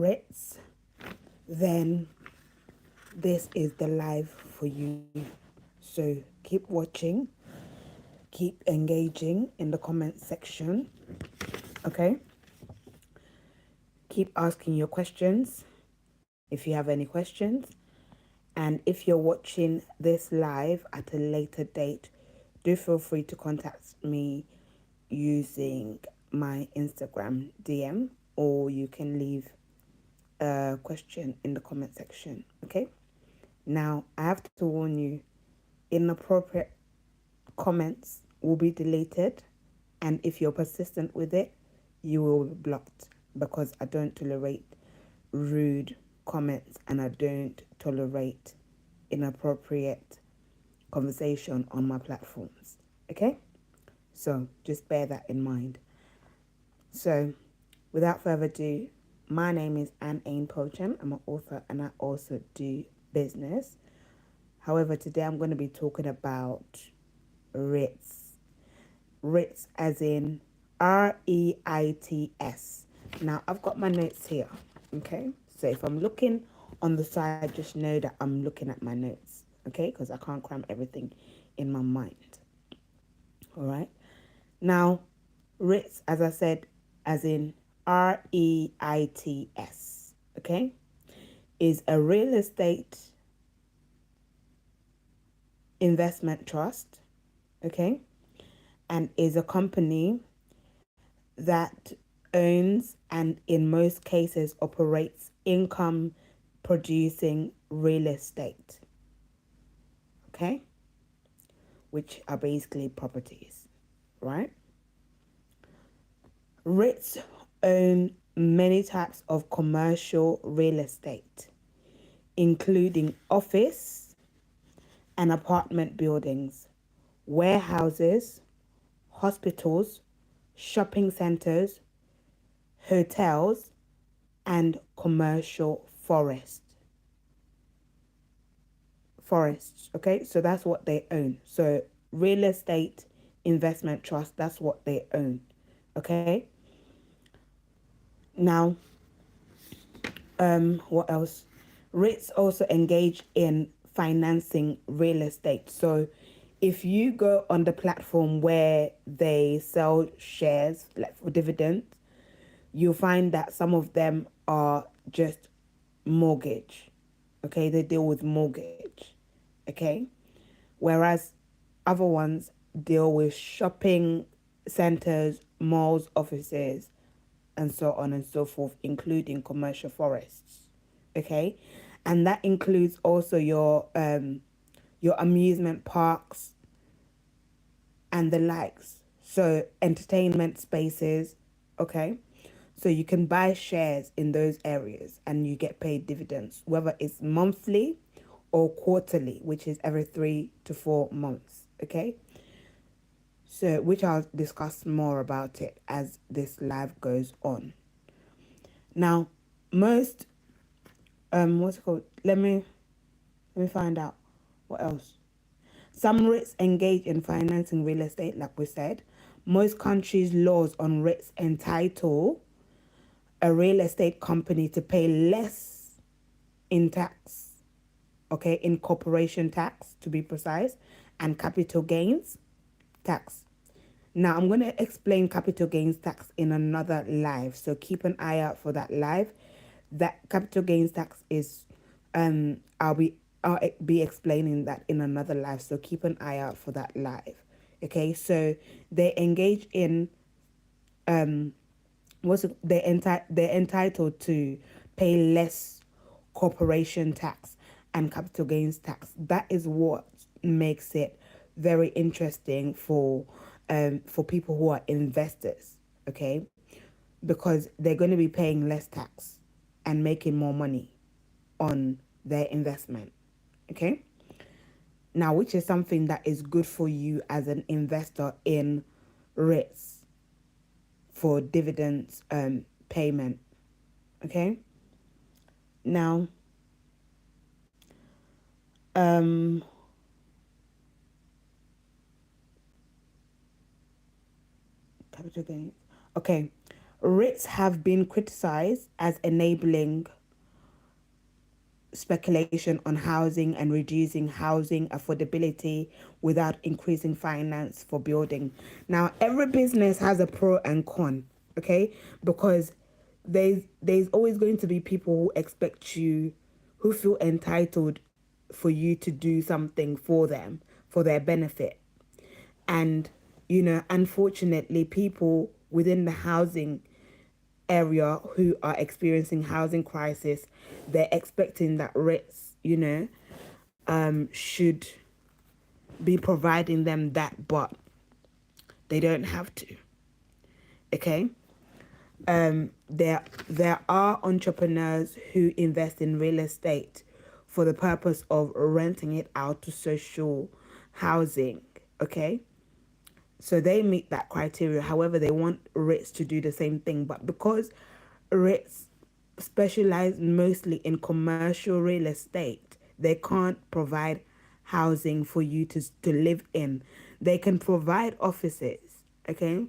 REITs, then this is the live for you. So keep watching, keep engaging in the comment section, okay? Keep asking your questions if you have any questions. And if you're watching this live at a later date, do feel free to contact me using my Instagram DM, or you can leave a question in the comment section, okay? Now, I have to warn you, inappropriate comments will be deleted, and if you're persistent with it, you will be blocked, because I don't tolerate rude comments and I don't tolerate inappropriate conversation on my platforms, okay? So just bear that in mind. So without further ado, my name is Anne Pochem. I'm an author and I also do business. However, today I'm going to be talking about REITs. REITs as in REITs. Now, I've got my notes here, okay? So if I'm looking on the side, just know that I'm looking at my notes, okay? Because I can't cram everything in my mind, all right? Now, REITs, as I said, as in REITs, okay, is a real estate investment trust, okay, and is a company that owns and in most cases operates income producing real estate, okay, which are basically properties, right? REITs own many types of commercial real estate, including office and apartment buildings, warehouses, hospitals, shopping centers, hotels, and commercial forests, okay? So that's what they own. So real estate investment trust, that's what they own, okay? Now, what else? REITs also engage in financing real estate. So if you go on the platform where they sell shares like for dividends, you'll find that some of them are just mortgage. Okay, they deal with mortgage. Okay, whereas other ones deal with shopping centers, malls, offices, and so on and so forth, including commercial forests. Okay, and that includes also your amusement parks and the likes. So entertainment spaces. Okay, so you can buy shares in those areas and you get paid dividends, whether it's monthly or quarterly, which is every 3 to 4 months. Okay, so which I'll discuss more about it as this live goes on. Now, most what's it called? Let me find out what else. Some REITs engage in financing real estate, like we said. Most countries' laws on REITs entitle a real estate company to pay less in tax, okay, in corporation tax to be precise, and capital gains tax. Now, I'm going to explain capital gains tax in another live, so keep an eye out for that live. That capital gains tax is, I'll be explaining that in another live, so keep an eye out for that live. Okay, so they engage in, they're entitled to pay less corporation tax and capital gains tax. That is what makes it very interesting for people who are investors, okay? Because they're going to be paying less tax and making more money on their investment, okay? Now, which is something that is good for you as an investor in REITs for dividends payment, okay? Now, capital gains. Okay, REITs have been criticized as enabling speculation on housing and reducing housing affordability without increasing finance for building. Now, every business has a pro and con, okay? Because there's always going to be people who expect you, who feel entitled for you to do something for them, for their benefit. And, unfortunately, people within the housing area who are experiencing housing crisis, they're expecting that REITs, should be providing them that, but they don't have to. Okay. There are entrepreneurs who invest in real estate for the purpose of renting it out to social housing. Okay. So they meet that criteria. However, they want REITs to do the same thing. But because REITs specialize mostly in commercial real estate, they can't provide housing for you to live in. They can provide offices, okay?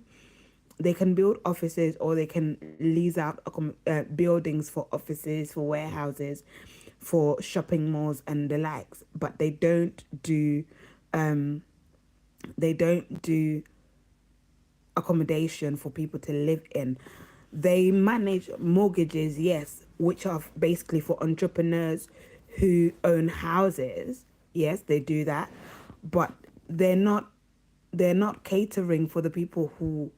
They can build offices, or they can lease out buildings for offices, for warehouses, for shopping malls and the likes. But they don't do accommodation for people to live in. They manage mortgages, yes, which are basically for entrepreneurs who own houses. Yes, they do that, but they're not they're not catering for the people who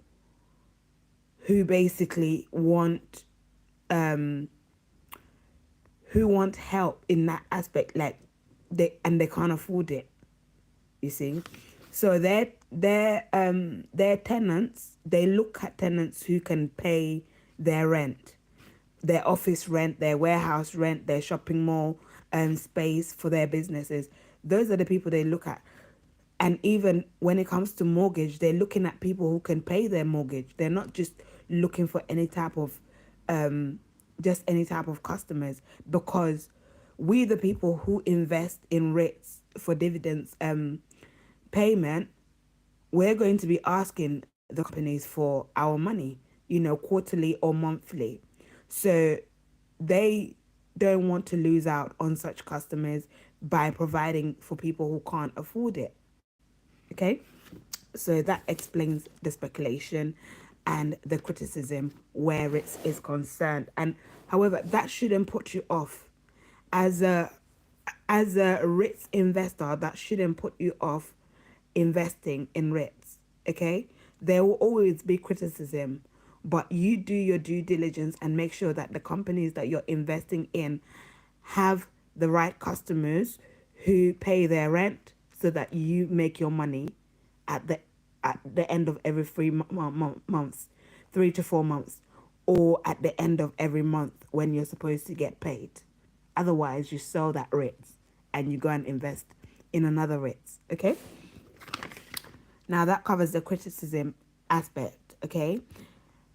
basically um want help in that aspect, like they can't afford it, you see. So their tenants, they look at tenants who can pay their rent, their office rent, their warehouse rent, their shopping mall space for their businesses. Those are the people they look at. And even when it comes to mortgage, they're looking at people who can pay their mortgage. They're not just looking for um any type of customers, because we, the people who invest in REITs for dividends payment, we're going to be asking the companies for our money, quarterly or monthly. So they don't want to lose out on such customers by providing for people who can't afford it. Okay? So that explains the speculation and the criticism where it is concerned. And however, that shouldn't put you off. As a REITs investor, that shouldn't put you off investing in REITs. Okay? There will always be criticism, but you do your due diligence and make sure that the companies that you're investing in have the right customers who pay their rent, so that you make your money at the end of every months, 3 to 4 months, or at the end of every month when you're supposed to get paid. Otherwise, you sell that REITs and you go and invest in another REITs. Okay. Now that covers the criticism aspect. Okay.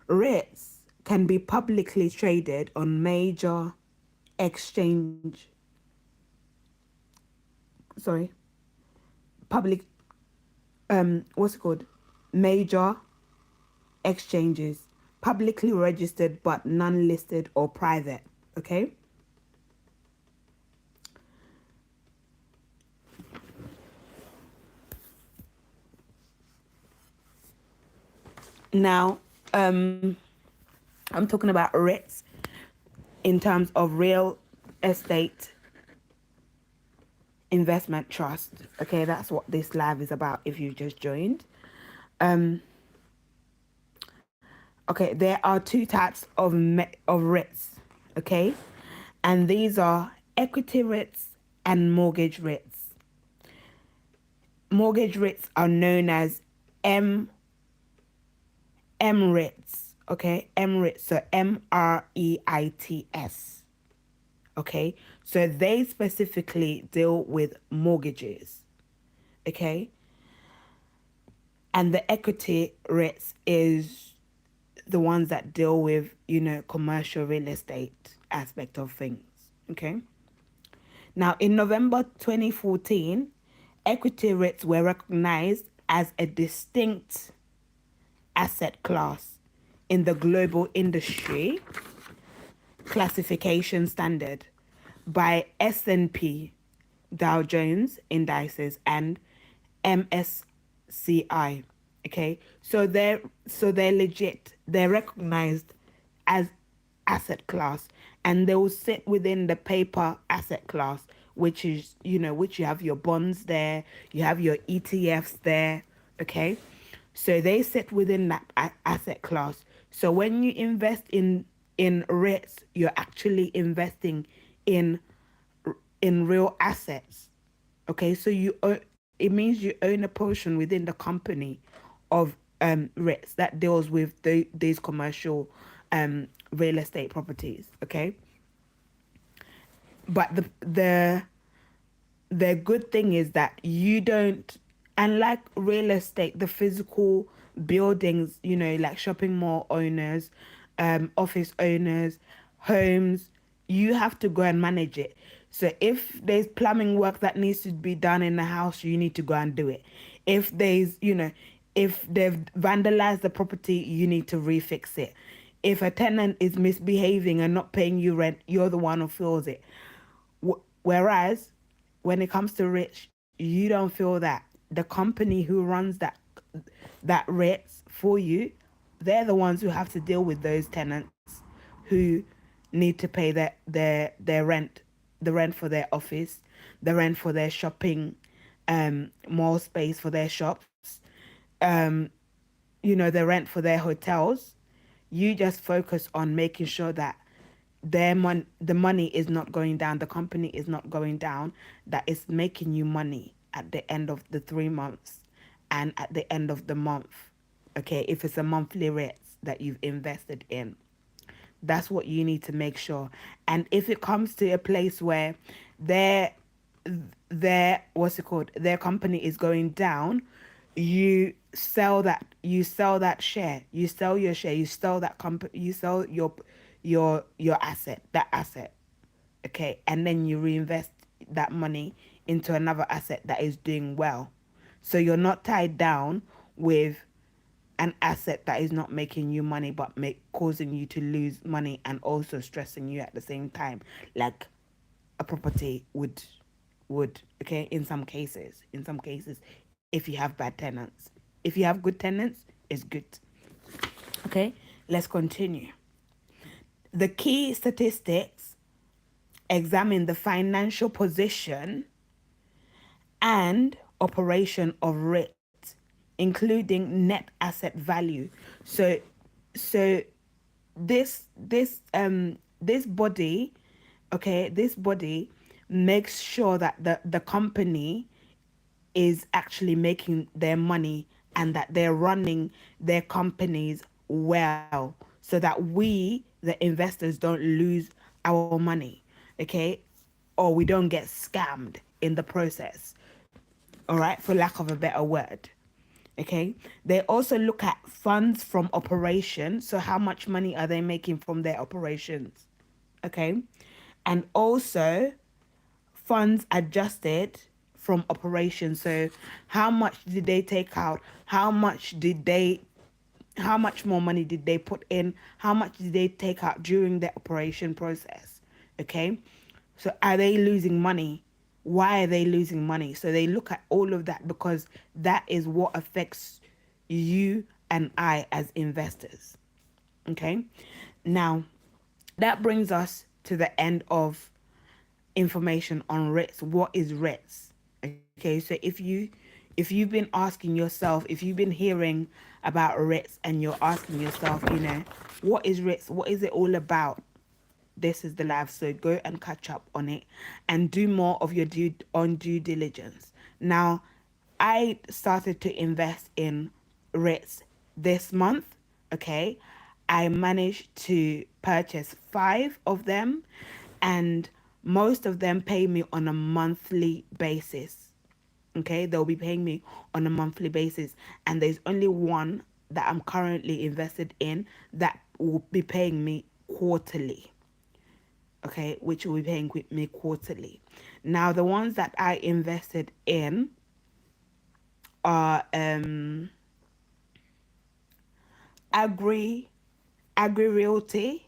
REITs can be publicly traded on major exchange. Sorry, public. What's it called? Major exchanges, publicly registered but non-listed or private. Okay. Now, I'm talking about REITs in terms of real estate investment trust. Okay, that's what this live is about if you just joined. Um, okay, there are two types of REITs. Okay, and these are equity REITs and mortgage REITs. Mortgage REITs are known as M MREITs. Okay, MREITs. So MREITs. Okay, so they specifically deal with mortgages. Okay, and the equity REITs is the ones that deal with, commercial real estate aspect of things. Okay. Now, in November 2014, equity REITs were recognized as a distinct asset class in the global industry classification standard by S&P Dow Jones Indices and MSCI. Okay, so they're legit. They're recognized as asset class, and they will sit within the paper asset class, which is, which you have your bonds there, you have your ETFs there. Okay, so they sit within that asset class. So when you invest in REITs, you're actually investing in real assets. Okay, so it means you own a portion within the company of REITs that deals with these commercial real estate properties. Okay, but the good thing is that you don't, unlike real estate, the physical buildings, like shopping mall owners, office owners, homes, you have to go and manage it. So if there's plumbing work that needs to be done in the house, you need to go and do it. If there's, if they've vandalized the property, you need to refix it. If a tenant is misbehaving and not paying you rent, you're the one who feels it. Whereas when it comes to rich, you don't feel that. The company who runs that rates for you, they're the ones who have to deal with those tenants who need to pay their rent, the rent for their office, the rent for their shopping mall space for their shops, um, the rent for their hotels. You just focus on making sure that the money is not going down, the company is not going down, that is making you money at the end of the 3 months and at the end of the month. Okay, if it's a monthly rates that you've invested in, that's what you need to make sure. And if it comes to a place where their what's it called, their company is going down, you sell that share, you sell your share, you sell that company, you sell your asset, that asset. Okay, and then you reinvest that money into another asset that is doing well. So you're not tied down with an asset that is not making you money but causing you to lose money and also stressing you at the same time, like a property would. Okay, in some cases, if you have bad tenants. If you have good tenants, it's good. Okay, let's continue. The key statistics examine the financial position and operation of REITs, including net asset value. So this body, okay, this body makes sure that the company is actually making their money and that they're running their companies well, so that we, the investors, don't lose our money. Okay, or we don't get scammed in the process. All right, for lack of a better word. Okay, they also look at funds from operations. So how much money are they making from their operations? Okay, and also funds adjusted from operations. So how much did they take out? How much more money did they put in? How much did they take out during the operation process? Okay, so are they losing money? Why are they losing money? So they look at all of that because that is what affects you and I as investors. Okay, now that brings us to the end of information on REITs. What is REITs? Okay, so if you've been asking yourself, if you've been hearing about REITs and you're asking yourself, what is REITs? What is it all about? This is the life. So go and catch up on it and do more of your due diligence. Now, I started to invest in REITs this month. Okay, I managed to purchase 5 of them, and most of them pay me on a monthly basis. Okay, they'll be paying me on a monthly basis, and there's only one that I'm currently invested in that will be paying me quarterly. Okay, which will be paying me quarterly. Now, the ones that I invested in are agri Agri Realty,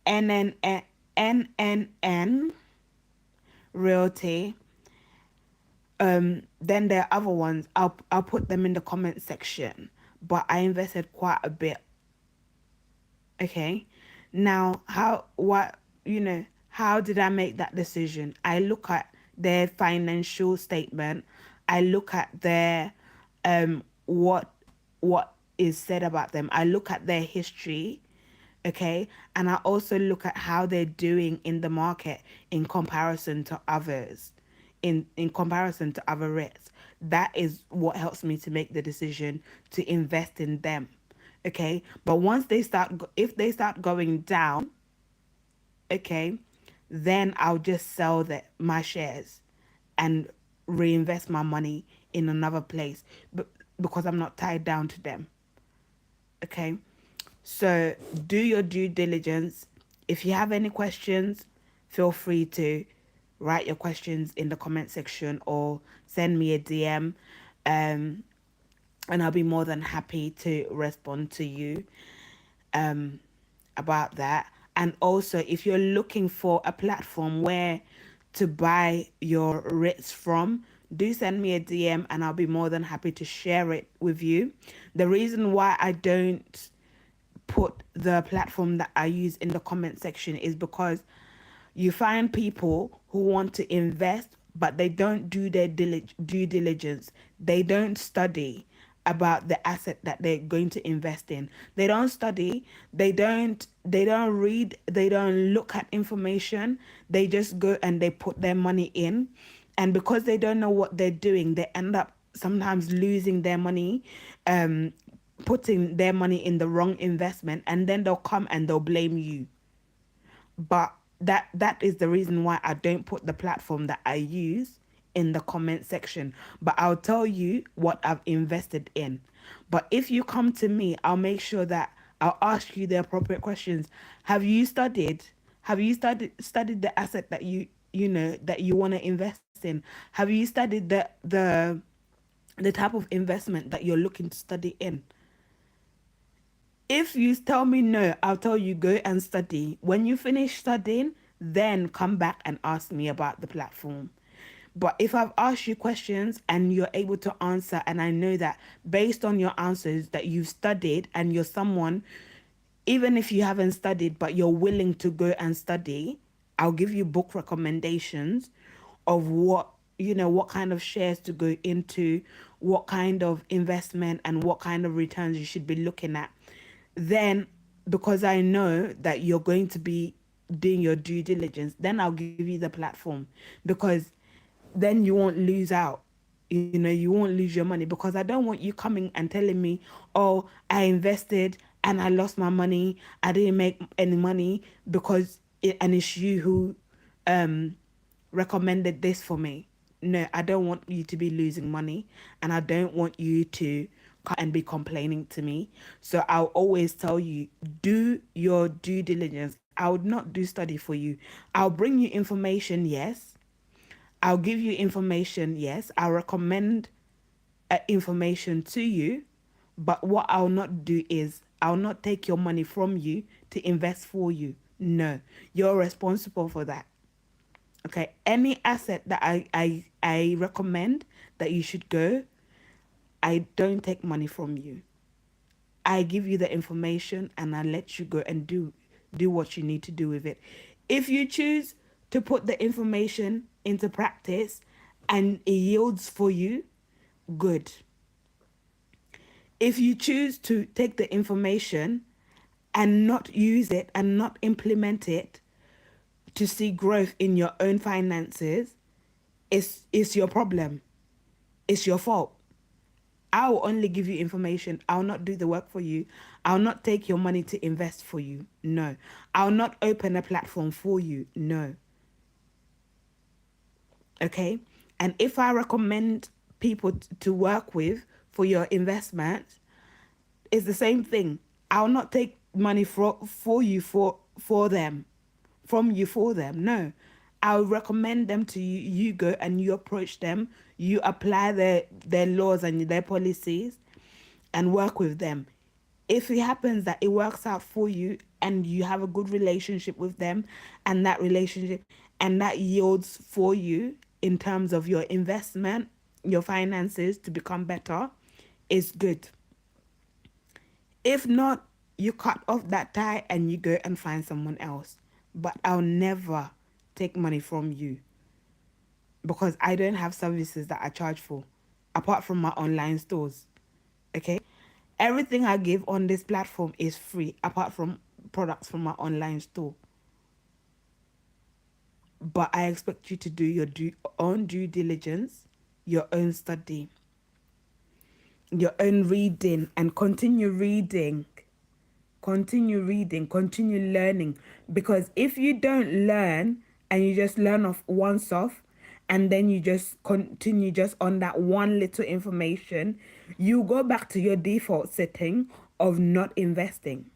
NNN Realty. Then there are other ones. I'll put them in the comment section. But I invested quite a bit. Okay. Now, how did I make that decision? I look at their financial statement. I look at their what is said about them. I look at their history, okay? And I also look at how they're doing in the market in comparison to others, in comparison to other REITs. That is what helps me to make the decision to invest in them, okay? But once if they start going down, okay, then I'll just sell my shares and reinvest my money in another place, but because I'm not tied down to them. Okay. So do your due diligence. If you have any questions, feel free to write your questions in the comment section or send me a DM. Um, and I'll be more than happy to respond to you about that. And also, if you're looking for a platform where to buy your REITs from, do send me a DM and I'll be more than happy to share it with you. The reason why I don't put the platform that I use in the comment section is because you find people who want to invest, but they don't do their due diligence. They don't study about the asset that they're going to invest in. They don't study, they don't read, they don't look at information. They just go and they put their money in. And because they don't know what they're doing, they end up sometimes losing their money, putting their money in the wrong investment, and then they'll come and they'll blame you. But that is the reason why I don't put the platform that I use in the comment section. But I'll tell you what I've invested in. But if you come to me, I'll make sure that I'll ask you the appropriate questions. Have you studied? Have you studied the asset that that you want to invest in? Have you studied the type of investment that you're looking to study in? If you tell me no, I'll tell you go and study. When you finish studying, then come back and ask me about the platform. But if I've asked you questions and you're able to answer, and I know that based on your answers that you've studied and you're someone, even if you haven't studied, but you're willing to go and study, I'll give you book recommendations of what kind of shares to go into, what kind of investment and what kind of returns you should be looking at. Then, because I know that you're going to be doing your due diligence, then I'll give you the platform, because then you won't lose out. You won't lose your money, because I don't want you coming and telling me, oh, I invested and I lost my money, I didn't make any money, and it's you who recommended this for me. No, I don't want you to be losing money, and I don't want you to come and be complaining to me. So I'll always tell you, do your due diligence. I would not do study for you. I'll bring you information, yes. I'll give you information, yes. I'll recommend information to you. But what I'll not do is, I'll not take your money from you to invest for you. No, you're responsible for that. Okay, any asset that I recommend that you should go, I don't take money from you. I give you the information and I let you go and do what you need to do with it. If you choose to put the information into practice and it yields for you, good. If you choose to take the information and not use it and not implement it to see growth in your own finances, it's your problem. It's your fault. I will only give you information. I'll not do the work for you. I'll not take your money to invest for you. No. I'll not open a platform for you. No. Okay? And if I recommend people to work with for your investment, it's the same thing. I'll not take money for you for them, from you for them. No. I'll recommend them to you. You go and you approach them. You apply their laws and their policies and work with them. If it happens that it works out for you and you have a good relationship with them, and that relationship and that yields for you in terms of your investment, your finances to become better, is good. If not, you cut off that tie and you go and find someone else. But I'll never take money from you because I don't have services that I charge for apart from my online stores. Okay? Everything I give on this platform is free apart from products from my online store. But I expect you to do your own due diligence, your own study, your own reading, and continue learning. Because if you don't learn and you just learn off once off, and then you just continue just on that one little information, you go back to your default setting of not investing.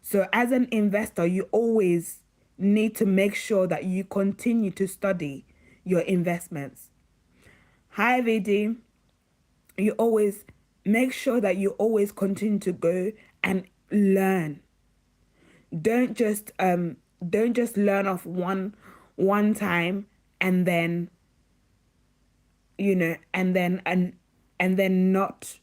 So as an investor, you always need to make sure that you continue to study your investments. Hi, VD. You always make sure that you always continue to go and learn. Don't just learn off one time and then and then not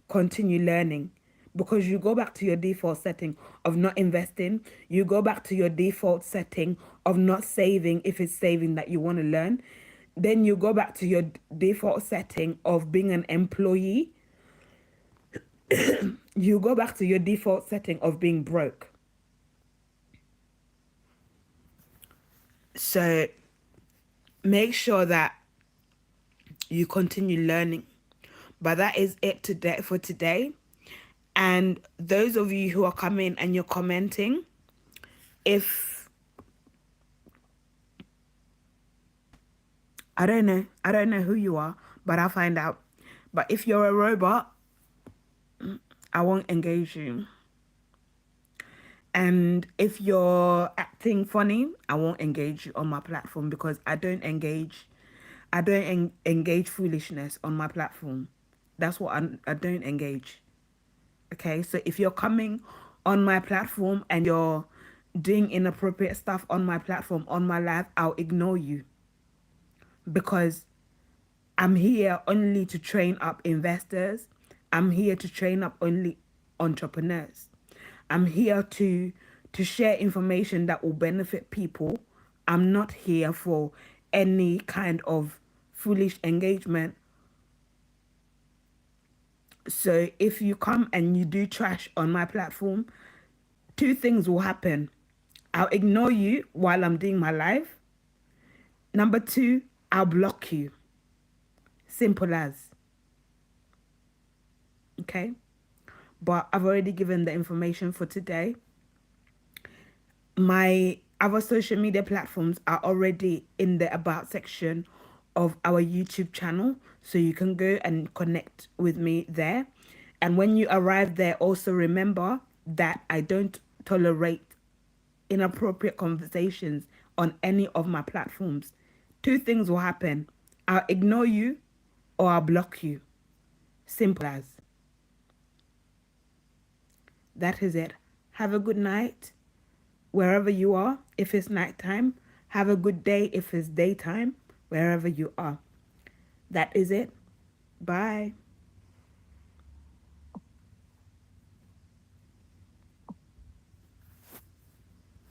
continue learning, because you go back to your default setting of not investing. You go back to your default setting of not saving if it's saving that you want to learn. Then you go back to your default setting of being an employee. You go back to your default setting of being broke. So make sure that you continue learning. But that is it today for today. And those of you who are coming and you're commenting, if I don't know who you are, but I'll find out. But if you're a robot, I won't engage you. And if you're acting funny, I won't engage you on my platform, because I don't engage foolishness on my platform. That's what I don't engage. Okay, so if you're coming on my platform and you're doing inappropriate stuff on my platform, on my live, I'll ignore you, because I'm here only to train up investors. I'm here to train up only entrepreneurs. I'm here to share information that will benefit people. I'm not here for any kind of foolish engagement. So if you come and you do trash on my platform, two things will happen. I'll ignore you while I'm doing my live. Number two, I'll block you. Simple as. Okay? But I've already given the information for today. My other social media platforms are already in the about section of our YouTube channel, so you can go and connect with me there. And when you arrive there, also remember that I don't tolerate inappropriate conversations on any of my platforms. Two things will happen. I'll ignore you or I'll block you. Simple as. That is it. Have a good night wherever you are. If it's nighttime, have a good day if it's daytime, wherever you are. That is it. Bye.